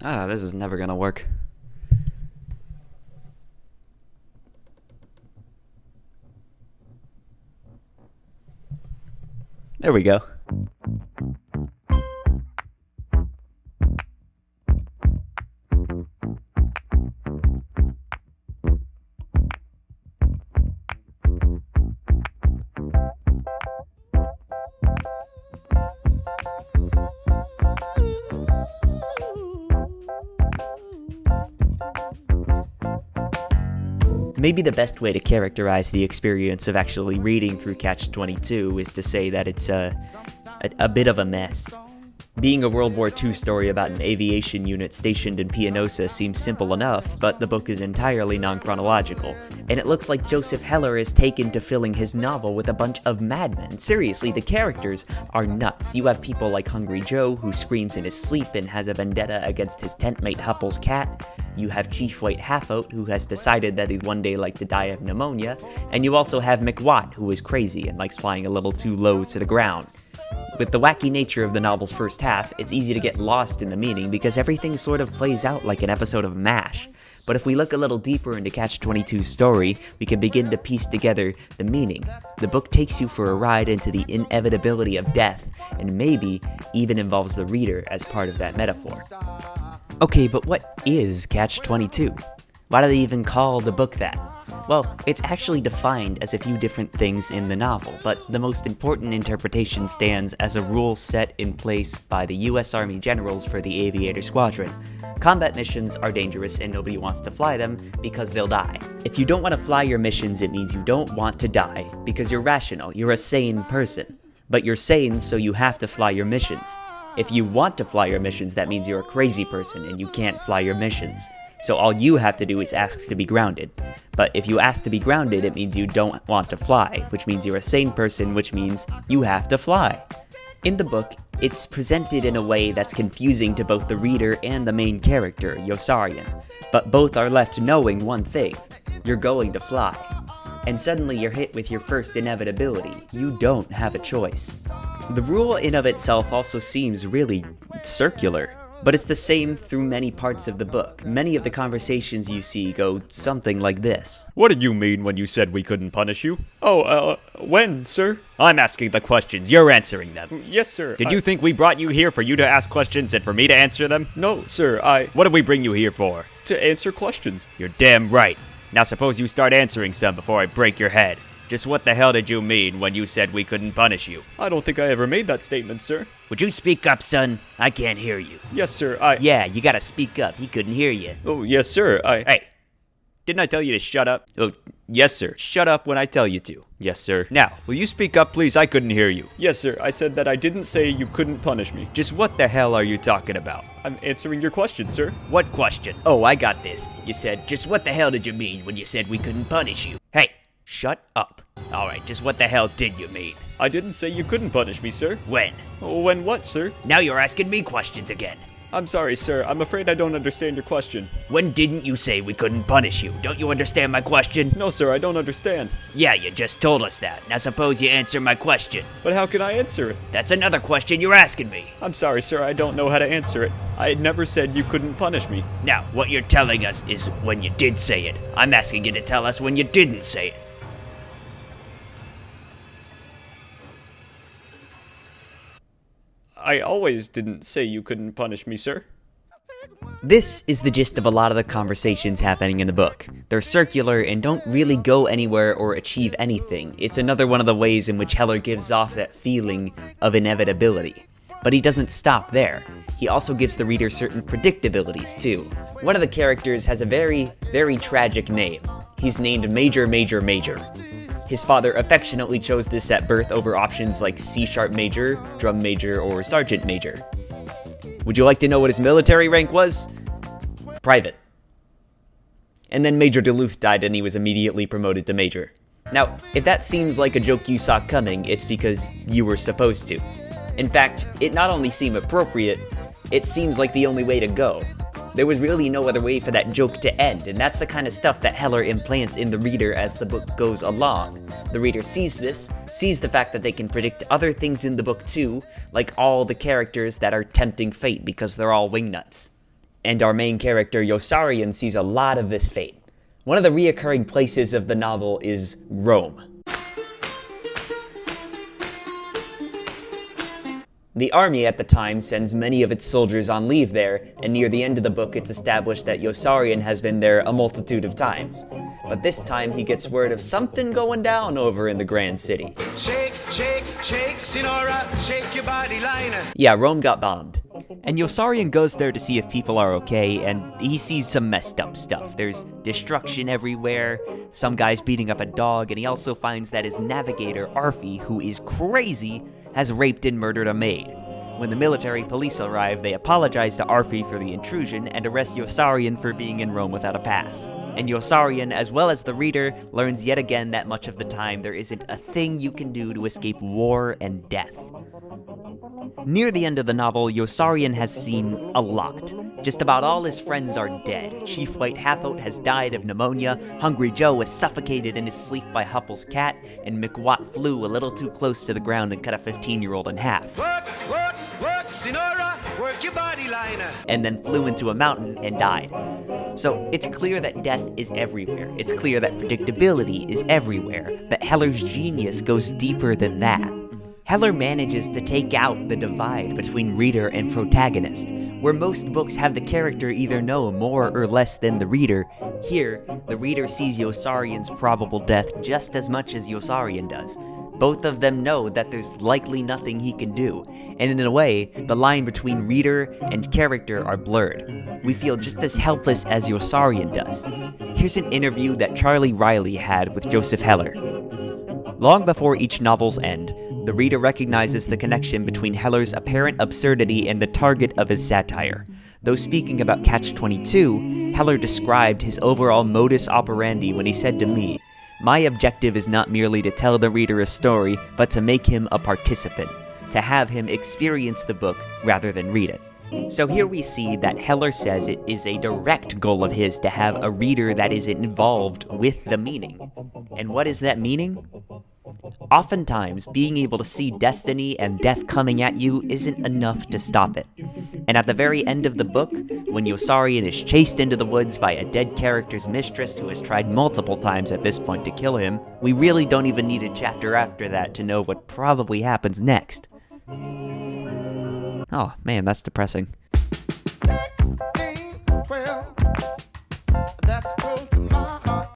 This is never gonna work. There we go. Maybe the best way to characterize the experience of actually reading through Catch-22 is to say that it's a bit of a mess. Being a World War II story about an aviation unit stationed in Pianosa seems simple enough, but the book is entirely non-chronological, and it looks like Joseph Heller is taken to filling his novel with a bunch of madmen. Seriously, the characters are nuts. You have people like Hungry Joe, who screams in his sleep and has a vendetta against his tentmate Hupple's cat. You have Chief White Half-Oat, who has decided that he'd one day like to die of pneumonia, and you also have McWatt, who is crazy and likes flying a little too low to the ground. With the wacky nature of the novel's first half, it's easy to get lost in the meaning because everything sort of plays out like an episode of MASH. But if we look a little deeper into Catch-22's story, we can begin to piece together the meaning. The book takes you for a ride into the inevitability of death, and maybe even involves the reader as part of that metaphor. Okay, but what is Catch-22? Why do they even call the book that? Well, it's actually defined as a few different things in the novel, but the most important interpretation stands as a rule set in place by the US Army generals for the Aviator Squadron. Combat missions are dangerous and nobody wants to fly them because they'll die. If you don't want to fly your missions, it means you don't want to die, because you're rational, you're a sane person. But you're sane, so you have to fly your missions. If you want to fly your missions, that means you're a crazy person and you can't fly your missions. So all you have to do is ask to be grounded. But if you ask to be grounded, it means you don't want to fly, which means you're a sane person, which means you have to fly. In the book, it's presented in a way that's confusing to both the reader and the main character, Yossarian. But both are left knowing one thing: you're going to fly. And suddenly you're hit with your first inevitability. You don't have a choice. The rule in of itself also seems really circular, but it's the same through many parts of the book. Many of the conversations you see go something like this. What did you mean when you said we couldn't punish you? When, sir? I'm asking the questions, you're answering them. Yes, sir. Did you think we brought you here for you to ask questions and for me to answer them? No, sir, What did we bring you here for? To answer questions. You're damn right. Now suppose you start answering some before I break your head. Just what the hell did you mean when you said we couldn't punish you? I don't think I ever made that statement, sir. Would you speak up, son? I can't hear you. Yes, sir, Yeah, you gotta speak up. He couldn't hear you. Oh, yes, sir, Hey, didn't I tell you to shut up? Oh, yes, sir. Shut up when I tell you to. Yes, sir. Now, will you speak up, please? I couldn't hear you. Yes, sir, I said that I didn't say you couldn't punish me. Just what the hell are you talking about? I'm answering your question, sir. What question? Oh, I got this. You said, just what the hell did you mean when you said we couldn't punish you? Hey, shut up. Alright, just what the hell did you mean? I didn't say you couldn't punish me, sir. When? When what, sir? Now you're asking me questions again. I'm sorry, sir. I'm afraid I don't understand your question. When didn't you say we couldn't punish you? Don't you understand my question? No, sir, I don't understand. Yeah, you just told us that. Now suppose you answer my question. But how can I answer it? That's another question you're asking me. I'm sorry, sir, I don't know how to answer it. I never said you couldn't punish me. Now, what you're telling us is when you did say it. I'm asking you to tell us when you didn't say it. I always didn't say you couldn't punish me, sir. This is the gist of a lot of the conversations happening in the book. They're circular and don't really go anywhere or achieve anything. It's another one of the ways in which Heller gives off that feeling of inevitability. But he doesn't stop there. He also gives the reader certain predictabilities, too. One of the characters has a very, very tragic name. He's named Major Major Major. His father affectionately chose this at birth over options like C-sharp major, drum major, or sergeant major. Would you like to know what his military rank was? Private. And then Major Duluth died and he was immediately promoted to major. Now, if that seems like a joke you saw coming, it's because you were supposed to. In fact, it not only seemed appropriate, it seems like the only way to go. There was really no other way for that joke to end, and that's the kind of stuff that Heller implants in the reader as the book goes along. The reader sees this, sees the fact that they can predict other things in the book too, like all the characters that are tempting fate because they're all wingnuts. and our main character Yossarian sees a lot of this fate. One of the reoccurring places of the novel is Rome. The army at the time sends many of its soldiers on leave there, and near the end of the book it's established that Yossarian has been there a multitude of times. But this time he gets word of something going down over in the Grand City. Shake, shake, shake, Sinora, shake your body liner. Yeah, Rome got bombed. And Yossarian goes there to see if people are okay, and he sees some messed up stuff. There's destruction everywhere, some guy's beating up a dog, and he also finds that his navigator, Arfi, who is crazy, has raped and murdered a maid. When the military police arrive, they apologize to Arfi for the intrusion and arrest Yossarian for being in Rome without a pass. And Yossarian, as well as the reader, learns yet again that much of the time there isn't a thing you can do to escape war and death. Near the end of the novel, Yossarian has seen a lot. Just about all his friends are dead. Chief White Hathout has died of pneumonia, Hungry Joe was suffocated in his sleep by Hupple's cat, and McWatt flew a little too close to the ground and cut a 15-year-old in half. Work, work, work, Sinora, work your body liner. And then flew into a mountain and died. So it's clear that death is everywhere. It's clear that predictability is everywhere. But Heller's genius goes deeper than that. Heller manages to take out the divide between reader and protagonist. Where most books have the character either know more or less than the reader, here, the reader sees Yossarian's probable death just as much as Yossarian does. Both of them know that there's likely nothing he can do, and in a way, the line between reader and character are blurred. We feel just as helpless as Yossarian does. Here's an interview that Charlie Riley had with Joseph Heller. Long before each novel's end, the reader recognizes the connection between Heller's apparent absurdity and the target of his satire. Though speaking about Catch-22, Heller described his overall modus operandi when he said to me, "My objective is not merely to tell the reader a story, but to make him a participant, to have him experience the book rather than read it." So here we see that Heller says it is a direct goal of his to have a reader that is involved with the meaning. And what is that meaning? Oftentimes, being able to see destiny and death coming at you isn't enough to stop it. And at the very end of the book, when Yossarian is chased into the woods by a dead character's mistress who has tried multiple times at this point to kill him, we really don't even need a chapter after that to know what probably happens next. Oh man, that's depressing. 16, 12,